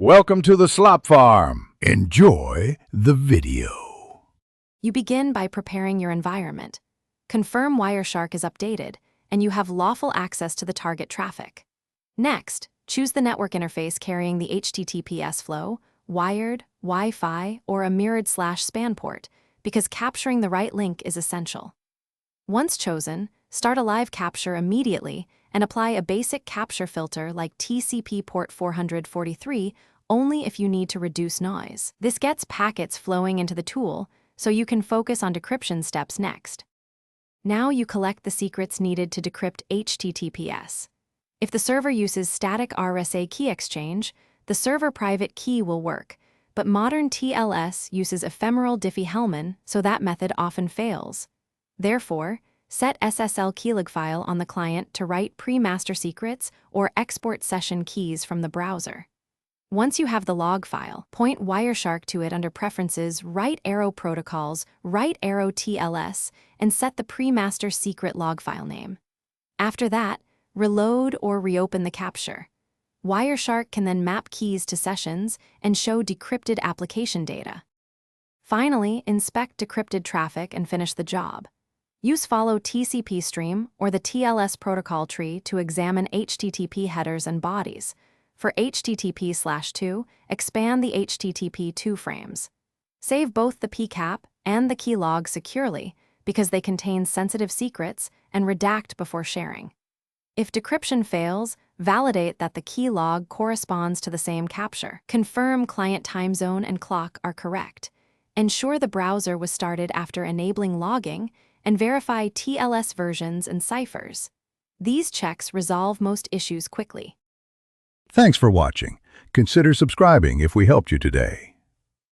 Welcome to the Slop Farm. Enjoy the video. You begin by preparing your environment. Confirm Wireshark is updated, and you have lawful access to the target traffic. Next, choose the network interface carrying the HTTPS flow, wired, Wi-Fi, or a mirrored/span port, because capturing the right link is essential. Once chosen, start a live capture immediately and apply a basic capture filter like TCP port 443 only if you need to reduce noise. This gets packets flowing into the tool, so you can focus on decryption steps next. Now you collect the secrets needed to decrypt HTTPS. If the server uses static RSA key exchange, the server private key will work, but modern TLS uses ephemeral Diffie-Hellman, so that method often fails. Therefore, set SSL keylog file on the client to write pre-master secrets or export session keys from the browser. Once you have the log file, point Wireshark to it under Preferences, right arrow Protocols, right arrow TLS, and set the pre-master secret log file name. After that, reload or reopen the capture. Wireshark can then map keys to sessions and show decrypted application data. Finally, inspect decrypted traffic and finish the job. Use follow TCP stream or the TLS protocol tree to examine HTTP headers and bodies. For HTTP/2, expand the HTTP2 frames. Save both the PCAP and the keylog securely because they contain sensitive secrets and redact before sharing. If decryption fails, validate that the keylog corresponds to the same capture. Confirm client time zone and clock are correct. Ensure the browser was started after enabling logging, and verify TLS versions and ciphers. These checks resolve most issues quickly. Thanks for watching. Consider subscribing if we helped you today.